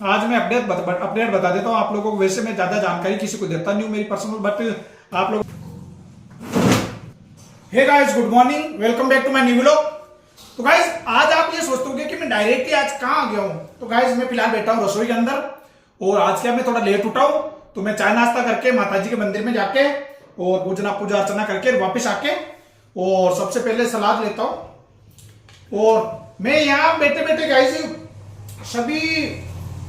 आज मैं अपडेट बता देता हूँ आप लोगों को। वैसे मैं ज्यादा जानकारी किसी को देता नहीं हूँ मेरी पर्सनल, बट आप लोग। Hey guys, good morning, welcome back to my new vlog. तो गाइस आज आप ये सोचते होंगे कि मैं डायरेक्टली आज कहाँ आ गया हूँ। तो गाइस मैं फिलहाल बैठा हूँ रसोई के अंदर, और आज क्या मैं थोड़ा लेट उठा हूँ, तो मैं चाय नाश्ता करके माताजी के मंदिर में जाके और पूजा अर्चना करके वापस आके और सबसे पहले सलाद लेता हूँ। और मैं यहाँ बैठे बैठे गाइस सभी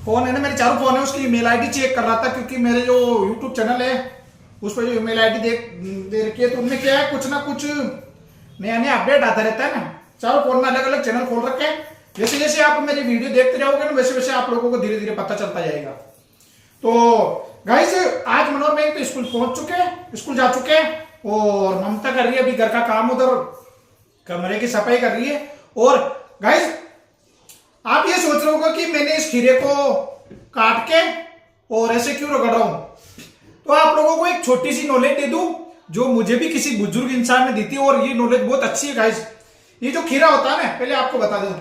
फोन है ना, मेरे चारों फोन है, उसकी ईमेल आईडी चेक कर रहा था, क्योंकि मेरे जो यूट्यूब चैनल है उस पर जो ईमेल आईडी दे रखी है, तो उनमें क्या है कुछ ना कुछ नया नया अपडेट आता रहता है ना। चारों फोन में अलग अलग चैनल खोल रखे हैं। जैसे जैसे आप मेरी वीडियो देखते रहोगे ना, वैसे वैसे आप लोगों को धीरे धीरे पता चलता जाएगा। तो गाइस आज मनोहर भाई तो स्कूल पहुंच चुके हैं, स्कूल जा चुके हैं, और ममता कर रही है अभी घर का काम, उधर कमरे की सफाई कर रही है। और गाइस आप ये सोच रहे होगा कि मैंने इस खीरे को काट के और ऐसे क्यों रगड़ रहा हूं। तो आप लोगों को एक छोटी सी नॉलेज दे दूं जो मुझे भी किसी बुजुर्ग इंसान ने दी थी, और ये नॉलेज बहुत अच्छी है गाइस। ये जो खीरा होता है ना, पहले आपको बता दूं,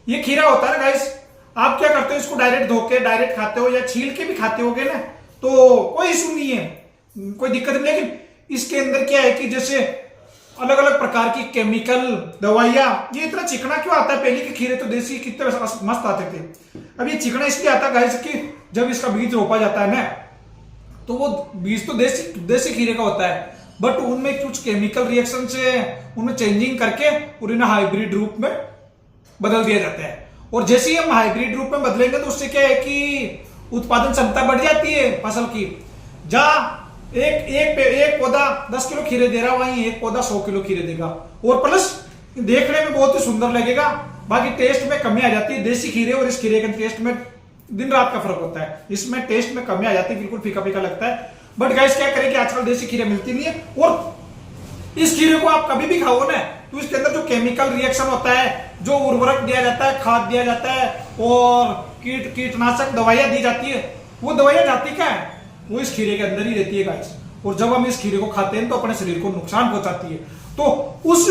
ये खीरा होता है ना गाइस, आप क्या करते हो, इसको डायरेक्ट धो के डायरेक्ट खाते हो या छील के भी खाते होगे ना, तो कोई इशू नहीं है, कोई दिक्कत नहीं। लेकिन इसके अंदर क्या है कि जैसे अलग अलग प्रकार की केमिकल दवाइयां, ये इतना चिकना क्यों आता है। पहले के खीरे तो देसी कितने मस्त आते थे। अब ये चिकना इसलिए आता है गाइस कि जब इसका बीज रोपा जाता है ना, तो वो बीज तो देसी खीरे का होता है, बट उनमें कुछ केमिकल रिएक्शन से उनमें चेंजिंग करके और इन्हें हाइब्रिड रूप में बदल दिया जाता है। और जैसे ही हम हाइब्रिड रूप में बदलेंगे तो उससे क्या है कि उत्पादन क्षमता बढ़ जाती है फसल की। जहां एक पौधा 10 किलो खीरे दे रहा, वहीं एक पौधा 100 किलो खीरे देगा, और प्लस देखने में बहुत ही सुंदर लगेगा। बाकी टेस्ट में कमी आ जाती है। देसी खीरे और इस खीरे के टेस्ट में दिन रात का फर्क होता है, इसमें टेस्ट में कमी आ जाती है, बिल्कुल फीका फीका लगता है। बट गाइस क्या करें कि आजकल देसी खीरे मिलती नहीं है, और इस खीरे को आप कभी भी खाओ ना, तो इसके अंदर जो केमिकल रिएक्शन होता है, जो उर्वरक दिया जाता है, खाद दिया जाता है, और कीटनाशक दवाइयां दी जाती है, वो दवाइयां जाती क्या है, वो इस खीरे के अंदर ही रहती है गाइस। और जब हम इस खीरे को खाते हैं तो अपने शरीर को नुकसान पहुंचाती है। तो उस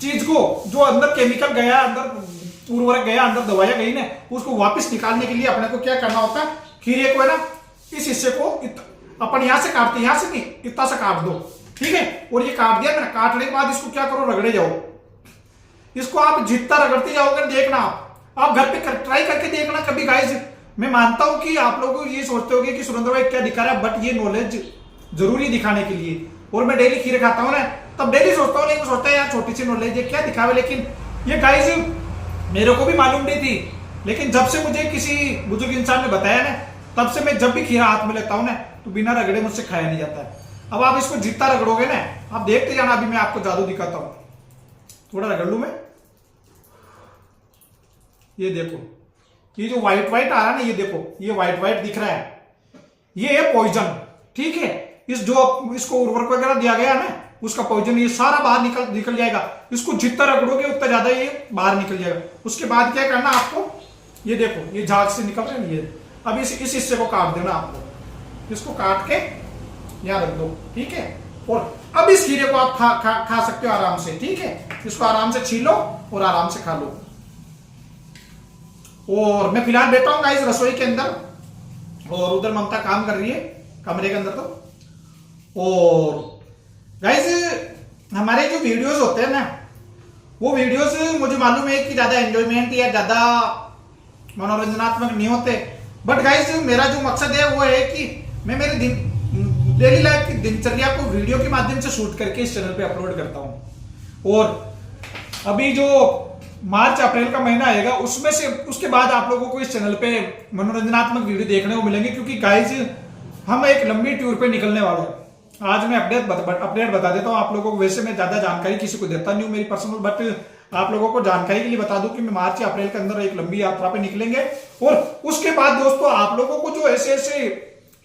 चीज को जो अंदर केमिकल गया, अंदर उर्वरक गया, अंदर दवाइयां गई ना, उसको वापस निकालने के लिए अपने को क्या करना होता है, खीरे को है ना, इस हिस्से को अपन यहां से काटते हैं, यहां से नहीं, इतना सा काट दो, ठीक है। और ये काट दिया मैंने, काटने के बाद इसको क्या करो, रगड़े जाओ। इसको आप जितना रगड़ते जाओगे देखना, आप घर पे ट्राई करके देखना कभी गाइस। मैं मानता हूं कि आप लोग ये सोचते होंगे कि सुरेंद्र भाई क्या दिखा रहा है, बट ये नॉलेज जरूरी दिखाने के लिए। और मैं डेली खीरे खाता हूं ना, तब डेली सोचता हूं, लेकिन सोचता है यार छोटी सी नॉलेज है क्या दिखावे। लेकिन ये गाइस मेरे को भी मालूम नहीं थी, लेकिन जब से मुझे किसी बुजुर्ग इंसान ने बताया ना, तब से मैं जब भी खीरा हाथ में लेता हूं ना, तो बिना रगड़े मुझसे खाया नहीं जाता है। अब आप इसको जितना रगड़ोगे ना, आप देखते जाना, अभी मैं आपको जादू दिखाता हूं। थोड़ा रगड़ लू मैं, ये देखो, ये जो व्हाइट व्हाइट आ रहा है ना, ये देखो, ये व्हाइट व्हाइट दिख रहा है, ये है पॉइजन, ठीक है। इस जो इसको उर्वरक वगैरह दिया गया ना, उसका पॉइजन ये सारा बाहर निकल जाएगा। इसको जितना रगड़ोगे उतना ज्यादा ये बाहर निकल जाएगा। उसके बाद क्या करना आपको, ये देखो, ये झाग से निकल रहा है ये। अब इस हिस्से को काट देना आपको, इसको काट के यहां रख दो, ठीक है। और अब इस खीरे को आप खा सकते हो आराम से, ठीक है। इसको आराम से छीलो और आराम से खा लो। और मैं फिलहाल बैठा हूं गाइस रसोई के अंदर, और उधर ममता काम कर रही है कमरे के अंदर। तो और गाइस हमारे जो वीडियोस होते हैं ना, वो वीडियोस मुझे मालूम है कि ज्यादा एंजॉयमेंट या ज्यादा मनोरंजनात्मक नहीं होते, बट गाइस मेरा जो मकसद है वो है कि मैं मेरे डेली लाइफ की दिनचर्या को वीडियो के माध्यम से शूट करके इस चैनल पे अपलोड करता हूं। और अभी जो मार्च अप्रैल का महीना आएगा, उसमें से उसके बाद आप लोगों को इस चैनल पे मनोरंजनात्मक वीडियो देखने को मिलेंगे, क्योंकि गाइस हम एक लंबी टूर पे निकलने वाले हैं। आज मैं अपडेट बता देता हूं आप लोगों को। वैसे मैं ज्यादा जानकारी किसी को देता नहीं हूं मेरी पर्सनल, बट आप लोगों को जानकारी के लिए बता दूं कि मैं मार्च या अप्रैल के अंदर एक लंबी यात्रा पे निकलेंगे। और उसके बाद दोस्तों आप लोगों को जो ऐसे ऐसे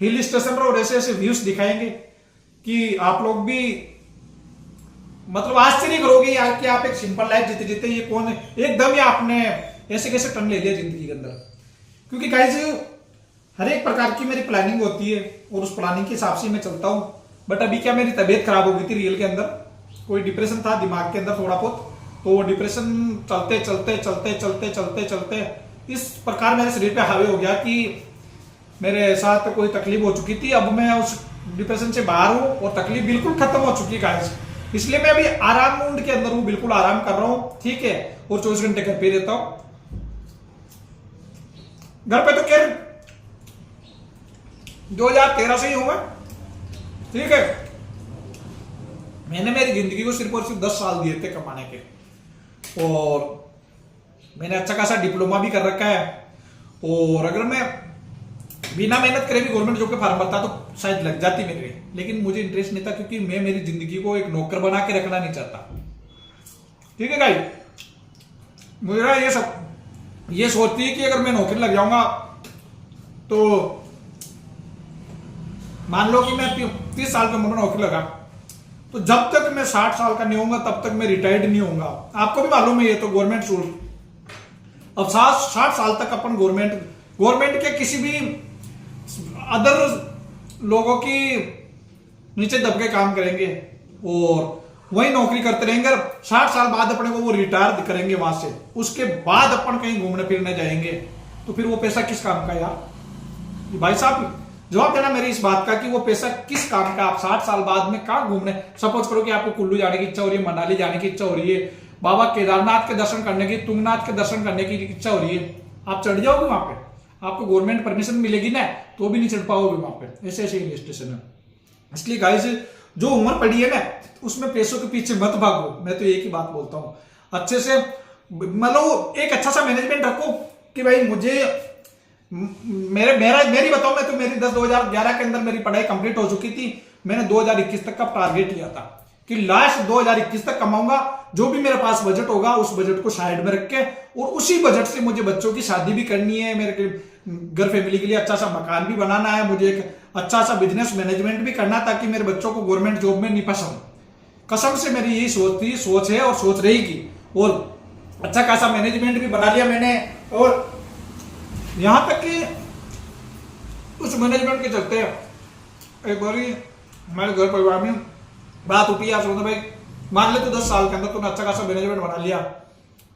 हिल स्टेशन और ऐसे ऐसे व्यूज दिखाएंगे कि आप लोग भी मतलब आश्चर्य करोगे यार कि आप एक सिंपल लाइफ जीते जीते ये कौन है, एकदम ही आपने ऐसे कैसे टर्न ले लिया जिंदगी के अंदर। क्योंकि गाइस हर एक प्रकार की मेरी प्लानिंग होती है, और उस प्लानिंग के हिसाब से मैं चलता हूं। बट अभी क्या मेरी तबीयत खराब हो गई थी रियल के अंदर, कोई डिप्रेशन था दिमाग के अंदर थोड़ा बहुत, तो वो डिप्रेशन चलते चलते चलते चलते चलते चलते इस प्रकार मेरे शरीर पे हावी हो गया कि मेरे साथ कोई तकलीफ हो चुकी थी। अब मैं उस डिप्रेशन से बाहर हूं और तकलीफ बिल्कुल खत्म हो चुकी है गाइस। इसलिए मैं अभी आराम मूड के अंदर हूं, बिल्कुल आराम कर रहा हूं, ठीक है। और 24 घंटे घर पे रहता हूं। घर पे तो क्या 2013 से ही हूं मैं, ठीक है। मैंने मेरी जिंदगी को सिर्फ और सिर्फ 10 साल दिए थे कमाने के, और मैंने अच्छा खासा डिप्लोमा भी कर रखा है। और अगर मैं बिना मेहनत करे भी गवर्नमेंट जॉब के फॉर्म भरता तो शायद लग जाती मेरी, लेकिन मुझे इंटरेस्ट नहीं था, क्योंकि मैं मेरी जिंदगी को एक नौकर बना के रखना नहीं चाहता, ठीक है गाइस। मुझे ये सब ये सोचती है कि अगर मैं नौकरी लग जाऊंगा तो मान लो कि मैं 30 साल की उम्र में नौकरी लगा, तो जब तक मैं 60 साल का नहीं होऊंगा तब तक मैं रिटायर्ड नहीं होऊंगा। आपको भी मालूम है ये तो गवर्नमेंट रूल। अब 60 साल तक अपन गवर्नमेंट के किसी भी अदर लोगों की नीचे दब के काम करेंगे और वही नौकरी करते रहेंगे। 60 साल बाद अपने को वो रिटायर करेंगे वहां से, उसके बाद अपन कहीं घूमने फिरने जाएंगे, तो फिर वो पैसा किस काम का यार? भाई साहब जवाब देना मेरी इस बात का कि वो पैसा किस काम का। आप 60 साल बाद में कहां घूमने, सपोज करो कि आपको कुल्लू जाने की इच्छा हो रही है, मनाली जाने की इच्छा हो रही है, बाबा केदारनाथ के दर्शन करने की, तुंगनाथ के दर्शन करने की इच्छा हो रही है, आप चढ़ जाओगे वहां पे? आपको गवर्नमेंट परमिशन मिलेगी ना, तो भी नहीं चढ़ पाओगे वहां पे। ऐसे ऐसे हिल स्टेशन है। इसलिए गाइस जो उम्र पड़ी है ना, उसमें पैसों के पीछे मत भागो। मैं तो एक ही बात बोलता हूं, अच्छे से मतलब एक अच्छा सा मैनेजमेंट रखो कि भाई मुझे मेरी बताओ, मैं तो मेरी 2011 के अंदर मेरी पढ़ाई कंप्लीट हो चुकी थी। मैंने 2021 तक का टारगेट लिया था कि लास्ट 2021 तक कमाऊंगा। जो भी मेरे पास बजट होगा उस बजट को साइड में रख के, और उसी बजट से मुझे बच्चों की शादी भी करनी है, मेरे घर फैमिली के लिए अच्छा सा मकान भी बनाना है, मुझे एक अच्छा सा बिजनेस मैनेजमेंट भी करना, ताकि मेरे बच्चों को गवर्नमेंट जॉब में नहीं फंसाऊं। कसम से मेरी यही सोच है और सोच रहेगी। और अच्छा खासा मैनेजमेंट भी बना लिया मैंने, और यहां तक कि उस मैनेजमेंट के चलते एक बार हमारे घर परिवार में बात उठी, आप सोचते भाई मान ले तो 10 साल के अंदर तूने अच्छा खासा मैनेजमेंट बना लिया,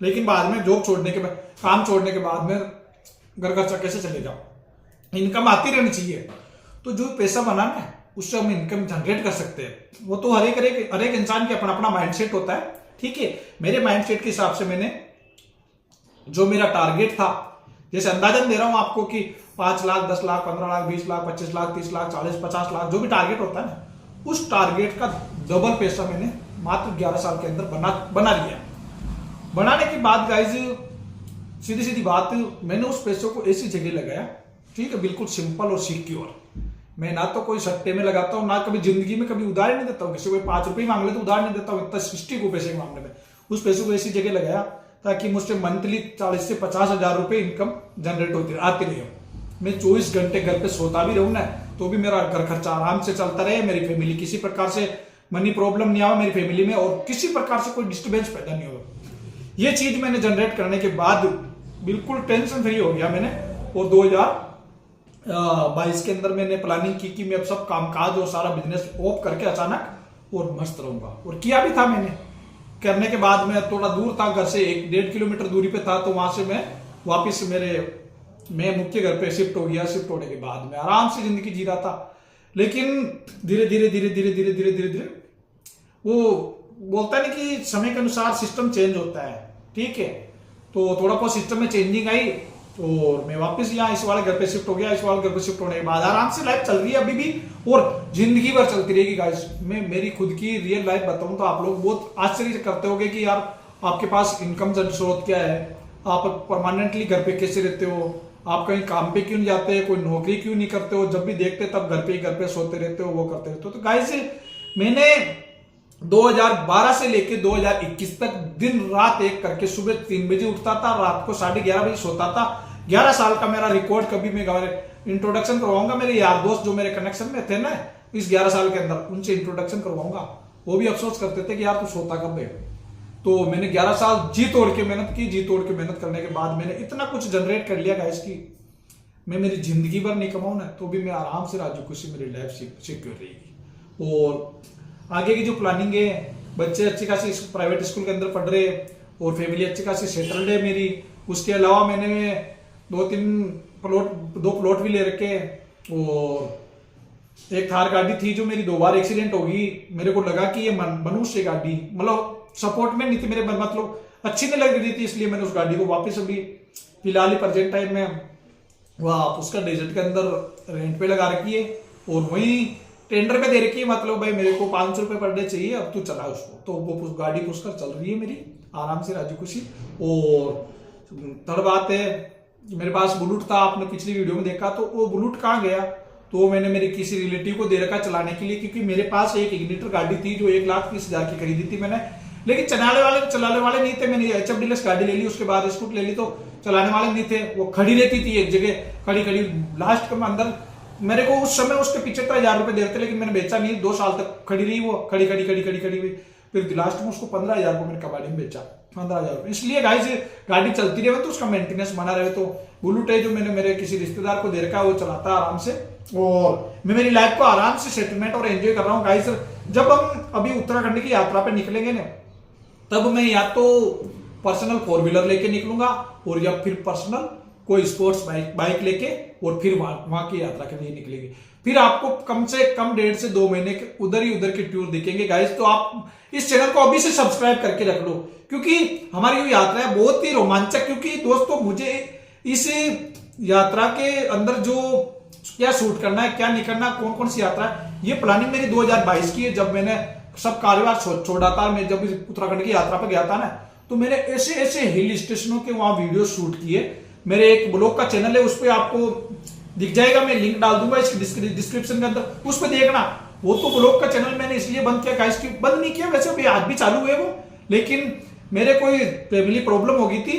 लेकिन बाद में जॉब छोड़ने के बाद, काम छोड़ने के बाद में घर खर्चा कैसे चलेगा? इनकम आती रहनी चाहिए। तो जो पैसा बनाना है उससे हम इनकम जनरेट कर सकते हैं। वो तो हर एक इंसान के अपना अपना माइंडसेट होता है, ठीक है। मेरे माइंडसेट के हिसाब से मैंने जो मेरा टारगेट था, जैसे अंदाजन दे रहा हूं आपको कि 5 लाख, 10 लाख, 15 लाख, 20 लाख, 25 लाख, 30 लाख, 40, 50 लाख, जो भी टारगेट होता है ना, उस टारगेट का डबल पैसा मैंने मात्र 11 साल के अंदर बना लिया। बनाने के बाद गाइज सीधी सीधी बात, मैंने उस पैसों को ऐसी जगह लगाया, ठीक है, बिल्कुल सिंपल और सिक्योर। मैं ना तो कोई सट्टे में लगाता हूं, ना कभी जिंदगी में कभी उधार नहीं देता हूं। किसी को 5 रुपए मांग ले तो उधार नहीं देता हूं, इतना सृष्टि को पैसे के मामले में। उस पैसे को ऐसी जगह लगाया ताकि मुझसे मंथली 40 से 50 हजार रुपए इनकम जनरेट आती रही। मैं 24 घंटे घर पे सोता भी रहूं ना, तो भी मेरा घर खर्चा आराम से चलता रहे, मेरी फैमिली किसी प्रकार से मनी प्रॉब्लम नहीं आवा मेरी फैमिली में, और किसी प्रकार से कोई डिस्टर्बेंस पैदा नहीं हो। ये चीज मैंने जनरेट करने के बाद बिल्कुल टेंशन फ्री हो गया मैंने। और 2022 के अंदर मैंने प्लानिंग की कि मैं अब सब कामकाज और सारा बिजनेस ऑफ करके अचानक और मस्त रहूंगा, और किया भी था मैंने। करने के बाद मैं थोड़ा दूर था घर से, 1-1.5 किलोमीटर दूरी पे था, तो वहां से मैं वापिस मैं मुख्य घर पे शिफ्ट हो गया। शिफ्ट होने के बाद मैं आराम से जिंदगी जी रहा था, लेकिन धीरे धीरे वो बोलता नहीं कि समय के अनुसार सिस्टम चेंज होता है, ठीक है। तो थोड़ा बहुत सिस्टम में चेंजिंग आई, और मैं वापस यहाँ इस वाले घर पे शिफ्ट हो गया। इस वाले घर पे शिफ्ट होने के बाद आराम से लाइफ चल रही है अभी भी, और जिंदगी भर चलती रहेगी गाइस। मैं मेरी खुद की रियल लाइफ बताऊं तो आप लोग बहुत आश्चर्य करते होंगे कि यार आपके पास इनकम स्रोत क्या है, आप परमानेंटली घर पे कैसे रहते हो, आप कहीं काम पे क्यों नहीं जाते, कोई नौकरी क्यों नहीं करते हो, जब भी देखते तब घर पे सोते रहते हो, वो करते रहते हो। तो गाइस मैंने 2012 से लेके 2021 तक दिन रात एक करके सुबह 3 बजे उठता था, रात को 11:30 बजे सोता था। 11 साल का मेरा रिकॉर्ड कभी मैं इंट्रोडक्शन करवाऊंगा मेरे यार दोस्त जो मेरे कनेक्शन में थे ना इस 11 साल के अंदर, उनसे इंट्रोडक्शन करवाऊंगा। वो भी अफसोस करते थे कि यार तू सोता कब है। तो मैंने 11 साल जी तोड़ के मेहनत की। जी तोड़ के मेहनत करने के बाद मैंने इतना कुछ जनरेट कर लिया गाइस कि मैं मेरी जिंदगी भर नहीं कमाऊं ना, तो भी मैं आराम से राजू खुशी मेरी लाइफ सिक्योर रहेगी। और आगे की जो प्लानिंग है, बच्चे अच्छी खासी प्राइवेट स्कूल के अंदर पढ़ रहे और फैमिली अच्छी खासी सेटल्ड है मेरी। उसके अलावा मैंने दो प्लॉट भी ले रखे। और एक थार गाड़ी थी जो मेरी 2 बार एक्सीडेंट होगी, मेरे को लगा कि ये मनुष्य गाड़ी मतलब सपोर्ट में नहीं थी मेरे, मतलब अच्छी नहीं लग रही थी, इसलिए मैंने उस गाड़ी को वापस अभी फिलहाल ही प्रेजेंट टाइम में वह उसका डेजर्ट के अंदर रेंट पे लगा रखी है और वही टेंडर पे दे रखी है। मतलब भाई मेरे को 500 रुपए पर डे चाहिए, अब तू चला उसको। तो वो गाड़ी पुष्कर चल रही है मेरी आराम से राजी खुशी। और थर्ड बात है, मेरे पास बुलेट था, आपने पिछली वीडियो में देखा, तो वो बुलेट कहाँ गया, तो मैंने मेरे किसी रिलेटिव को दे रखा चलाने के लिए, क्योंकि मेरे पास एक इग्निटर गाड़ी थी जो 1,30,000 की खरीदी थी मैंने, लेकिन चलाने वाले नहीं थे। मैंने HF डीलक्स गाड़ी ले ली, उसके बाद स्कूट ले ली, तो चलाने वाले नहीं थे। वो खड़ी रहती थी एक जगह, खड़ी लास्ट में अंदर मेरे को उस समय उसके 75,000 रुपए दे रहे थे, लेकिन मैंने बेचा नहीं। 2 साल तक खड़ी रही वो, खड़ी हुई। फिर लास्ट में उसको 15,000 को मैंने कबाड़ी में बेचा, 15,000 रुपए। इसलिए गाइस गाड़ी चलती रहे तो उसका मेंटेनेंस बना रहे। तो बुलेट है जो मैंने मेरे किसी रिश्तेदार को दे रखा है, वो चलाता है आराम से, और मैं मेरी लाइफ को आराम से सेटलमेंट और एंजॉय कर रहा हूँ गाइस। जब हम अभी उत्तराखंड की यात्रा पे निकलेंगे ना, तब मैं या तो पर्सनल 4 व्हीलर लेके निकलूंगा और या फिर पर्सनल कोई स्पोर्ट्स बाइक लेके, और फिर वहां की यात्रा के लिए निकलेंगे। फिर आपको कम से कम 1.5 से 2 महीने के उधर के टूर दिखेंगे गाइस। तो आप इस चैनल को अभी से सब्सक्राइब करके रख लो, क्योंकि हमारी ये यात्रा है बहुत ही रोमांचक। क्योंकि दोस्तों मुझे इस यात्रा के अंदर जो क्या शूट करना है, क्या नहीं करना, कौन कौन सी यात्रा है, ये प्लानिंग मेरी 2022 की है। जब मैंने सब कार्यभार छोड़ा था, मैं जब उत्तराखंड की यात्रा पर गया था ना, तो मैंने ऐसे हिल स्टेशनों के वहां वीडियो शूट किए। मेरे एक ब्लॉग का चैनल है, उस पर आपको दिख जाएगा, मैं लिंक डाल दूंगा इसके डिस्क्रिप्शन के अंदर, उस पर देखना। वो तो ब्लॉग का चैनल मैंने इसलिए बंद किया गाइस, बंद नहीं किया वैसे भी, आज भी चालू है वो, लेकिन मेरे कोई फैमिली प्रॉब्लम हो गई थी,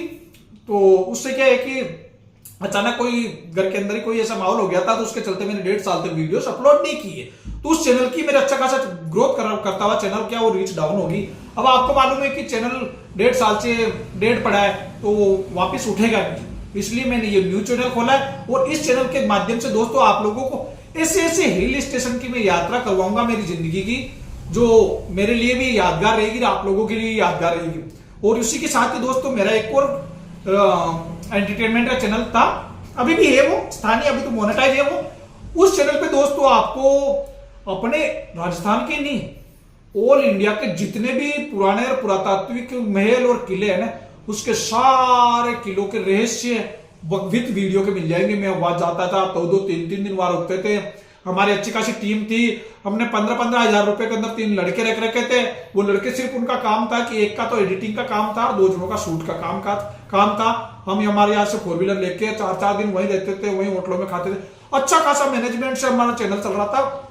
तो उससे क्या है कि अचानक कोई घर के अंदर ही कोई ऐसा माहौल हो गया था, तो उसके चलते मैंने 1.5 साल तक वीडियोस अपलोड नहीं किए। तो उस चैनल की मेरा अच्छा खासा ग्रोथ करता हुआ चैनल क्या वो रीच डाउन होगी। अब आपको मालूम है कि चैनल 1.5 साल से डेड पड़ा है, तो वापस उठेगा नहीं, इसलिए मैंने ये न्यू चैनल खोला है। और इस चैनल के माध्यम से दोस्तों आप लोगों को ऐसे हिल स्टेशन की मैं यात्रा करवाऊंगा मेरी जिंदगी की, जो मेरे लिए भी यादगार रहेगी, आप लोगों के लिए यादगार रहेगी। और उसी के साथ ही दोस्तों मेरा एक और एंटरटेनमेंट का चैनल था, अभी भी है वो स्थानीय, अभी तो मोनेटाइज है वो। उस चैनल पे दोस्तों आपको अपने राजस्थान के नहीं, ऑल इंडिया के जितने भी पुराने और पुरातात्विक महल और किले हैं ना, उसके सारे किलों के रहस्य विद वीडियो के मिल जाएंगे। मैं वहां जाता था तो 2-3 दिन वहां रुकते थे। हमारी अच्छी खासी टीम थी, हमने 15-15 हजार रुपए के अंदर 3 लड़के रख रखे थे। वो लड़के सिर्फ उनका काम था कि एक का तो एडिटिंग का काम था और 2 जनों का शूट का काम था। हम हमारे यहाँ से 4 व्हीलर लेके 4-4 दिन वहीं रहते थे, वहीं होटलों में खाते थे। अच्छा खासा मैनेजमेंट से हमारा चैनल चल रहा था।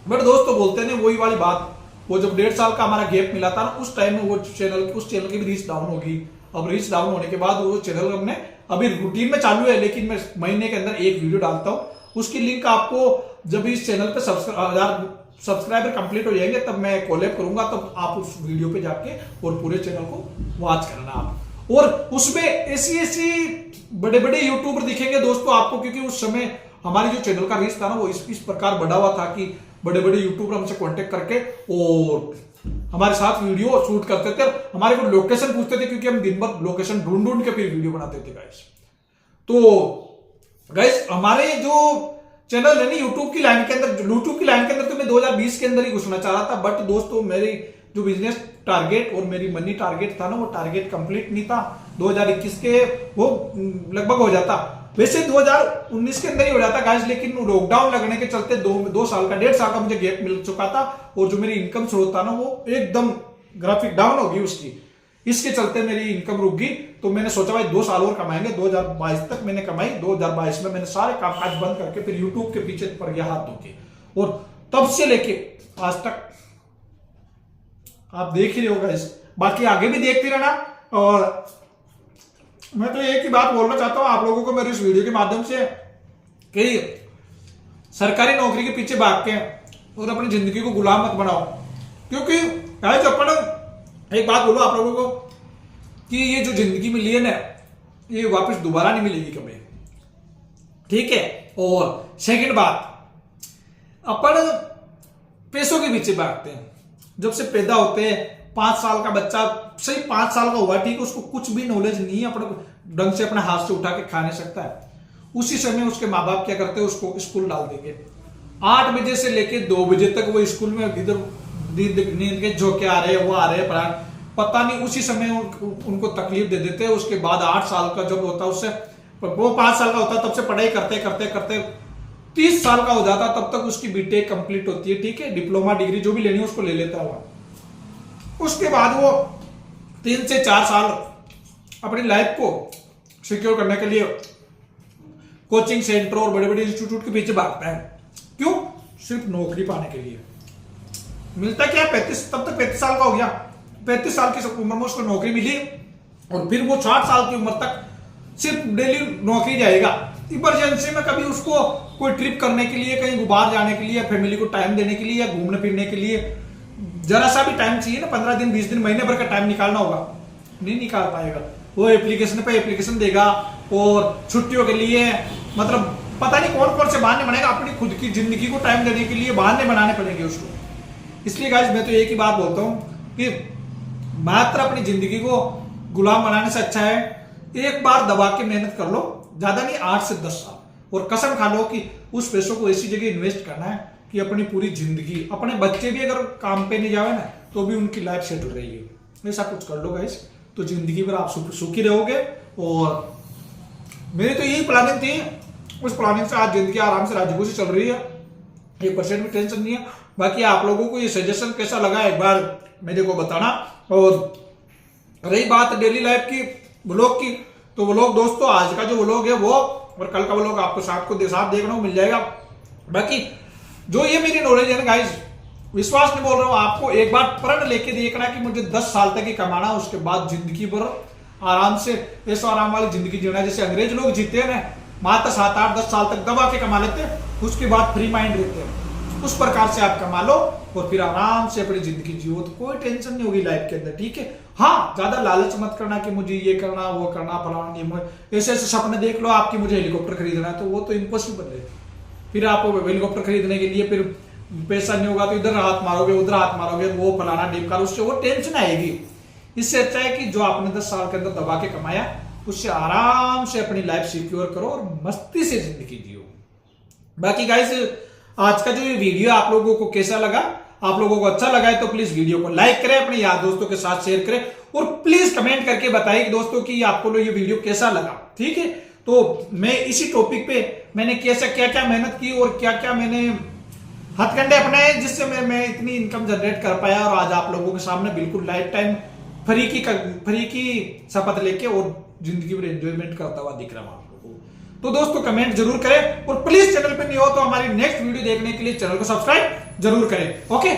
बट दोस्तों बोलते हैं वही वाली बात, वो जब 1.5 साल का हमारा गैप मिला था ना, उस टाइम में वो उस चैनल की भी रीच डाउन होगी। अब रीच डाउन होने के बाद वो चैनल हमने अभी रूटीन में चालू है, लेकिन मैं महीने के अंदर एक वीडियो डालता हूँ। उसकी लिंक आपको जब इस चैनल पे 1000 सब्सक्राइबर कंप्लीट हो जाएंगे तब मैं कोलैब करूंगा, तब आप उस वीडियो पे जाके और पूरे चैनल को वॉच करना आप। और उसमें ऐसी बड़े यूट्यूबर दिखेंगे दोस्तों आपको, क्योंकि उस समय हमारी जो चैनल का रीच था ना वो इस प्रकार बढ़ा हुआ था कि बड़े यूट्यूबर हमसे कांटेक्ट करके और हमारे साथ वीडियो शूट करते थे। हमारे को लोकेशन पूछते थे, क्योंकि हम दिन भर लोकेशन ढूंढ के फिर वीडियो बनाते थे गाइस। तो गाइस हमारे जो चैनल है ना यूट्यूब की लाइन के अंदर तो मैं 2020 के अंदर ही घुसना चाह रहा था। बट दोस्तों मेरी जो बिजनेस टारगेट और मेरी मनी टारगेट था ना, वो टारगेट कंप्लीट नहीं था। 2021 के वो लगभग हो जाता, वैसे 2019 के अंदर ही हो जाता गाइस, लेकिन लॉकडाउन लगने के चलते 2 साल का 1.5 साल का मुझे गैप मिल चुका था। और जो मेरी इनकम स्रोत था ना वो एकदम ग्राफिक डाउन होगी उसकी, इसके चलते मेरी इनकम रुक गई। तो मैंने सोचा भाई 2 साल और कमाएंगे। 2022 तक मैंने कमाई। 2022 में मैंने सारे कामकाज बंद करके फिर यूट्यूब के पीछे पड़ गया हाथ धोके, और तब से लेके आज तक आप देख ही रहे हो गाइस, बाकी आगे भी देखते रहना। और मैं तो एक ही बात बोलना चाहता हूं आप लोगों को मेरे इस वीडियो के माध्यम से कि सरकारी नौकरी के पीछे भाग के और अपनी जिंदगी को गुलाम मत बनाओ। क्योंकि गाइस अपन एक बात बोलो आप लोगों को कि ये जो जिंदगी मिली है ना, ये वापस दोबारा नहीं मिलेगी कभी, ठीक है। और सेकंड बात, अपन पैसों के पीछे भागते हैं। जब से पैदा होते हैं 5 साल का बच्चा, सही 5 साल का हुआ ठीक है, उसको कुछ भी नॉलेज नहीं है, अपने ढंग से अपने हाथ से उठा के खा नहीं सकता है, उसी समय उसके माँ बाप क्या करते हैं, उसको स्कूल डाल देंगे। 8 बजे से लेके 2 बजे तक वो स्कूल में इधर नींद के झोंके आ रहे हैं, वो आ रहे हैं, पता नहीं, उसी समय उनको तकलीफ दे देते हैं। उसके बाद 8 साल का जब होता है, उससे वो 5 साल का होता है, तब से पढ़ाई करते करते करते 30 साल का हो जाता, तब तक उसकी बीटेक कंप्लीट होती है, ठीक है, डिप्लोमा डिग्री जो भी लेनी है उसको ले लेता है। उसके बाद वो 3 से 4 साल अपनी लाइफ को सिक्योर करने के लिए कोचिंग सेंटर और बड़े बड़े इंस्टीट्यूट के पीछे भागता है। क्यों? सिर्फ नौकरी पाने के लिए। मिलता क्या, 35, तब तक 35 साल का हो गया, 35 साल की उम्र में उसको नौकरी मिली, और फिर वो 60 साल की उम्र तक सिर्फ डेली नौकरी जाएगा। इमरजेंसी में कभी उसको कोई ट्रिप करने के लिए, कहीं बाहर जाने के लिए, फैमिली को टाइम देने के लिए, या घूमने फिरने के लिए जरा सा भी टाइम चाहिए ना, 15 दिन 20 दिन महीने भर का टाइम निकालना होगा, नहीं निकाल पाएगा। वो एप्लीकेशन पे एप्लीकेशन देगा, और छुट्टियों के लिए मतलब पता नहीं कौन कौन से बहाने बनाएगा, अपनी खुद की जिंदगी को टाइम देने के लिए बहाने बनाने पड़ेंगे उसको। इसलिए गाइस मैं तो एक ही बात बोलता हूँ कि मात्र अपनी जिंदगी को गुलाम बनाने से अच्छा है एक बार दबा के मेहनत कर लो, ज्यादा नहीं 8 से 10 साल, और कसम खा लो कि उस पैसों को ऐसी जगह इन्वेस्ट करना है कि अपनी पूरी जिंदगी, अपने बच्चे भी अगर काम पे नहीं जावे ना तो भी उनकी लाइफ सेटल रहेगी। ऐसा कुछ कर लो गाइस, तो जिंदगी भर आप सुखी रहोगे। और मेरी तो यही प्लानिंग थी, उस प्लानिंग से आज जिंदगी आराम से राजू से चल रही है, 1% भी टेंशन नहीं है। बाकी आप लोगों को ये सजेशन कैसा लगा एक बार मेरे को बताना। और रही बात डेली लाइफ की, व्लॉग की, तो व्लॉग दोस्तों आज का जो व्लॉग है वो, और कल का व्लॉग आपको साथ देखने को मिल जाएगा। बाकी जो ये मेरी नॉलेज है ना गाइस, विश्वास नहीं बोल रहा हूं आपको, एक बार प्रण लेके देखना कि मुझे 10 साल तक ही कमाना, उसके बाद जिंदगी भर आराम से ऐसा आराम वाली जिंदगी जीना जैसे अंग्रेज लोग जीते हैं, मात्र 7, 8, 10 साल तक दबा के कमा लेते हैं, उसके बाद फ्री माइंड रहते हैं। उस प्रकार से आप कमा लो और फिर आराम से अपनी जिंदगी जियो, तो कोई टेंशन नहीं होगी लाइफ के अंदर, ठीक है। हाँ, ज्यादा लालच मत करना कि मुझे ये करना वो करना फलाना, ऐसे ऐसे सपने देख लो आपकी मुझे हेलीकॉप्टर खरीदना है, तो वो तो इम्पॉसिबल है। फिर आपको हेलीकॉप्टर खरीदने के लिए फिर पैसा नहीं होगा तो इधर हाथ मारोगे उधर हाथ मारोगे, वो फलाना डीप कार, उससे वो टेंशन आएगी। इससे अच्छा है कि जो आपने 10 साल के अंदर दबा के कमाया उससे आराम से अपनी लाइफ सिक्योर करो और मस्ती से जिंदगी जियो। बाकी गाइस आज का जो ये वीडियो आप लोगों को कैसा लगा, आप लोगों को अच्छा लगा है तो प्लीज वीडियो को लाइक करें, अपने यार दोस्तों के साथ शेयर करें, और प्लीज कमेंट करके बताइए कि दोस्तों कि आपको ये वीडियो कैसा लगा, ठीक है। तो मैं इसी टॉपिक पे मैंने कैसा क्या क्या मेहनत की और क्या क्या मैंने हथकंडे अपनाए जिससे मैं इतनी इनकम जनरेट कर पाया, और आज आप लोगों के सामने बिल्कुल लाइफ टाइम फ्री की शपथ लेके और जिंदगी में एंजॉयमेंट करता हुआ दिख रहा हूं आप लोगों को। तो दोस्तों कमेंट जरूर करें, और प्लीज चैनल पे नहीं हो तो हमारी नेक्स्ट वीडियो देखने के लिए चैनल को सब्सक्राइब जरूर करें। ओके।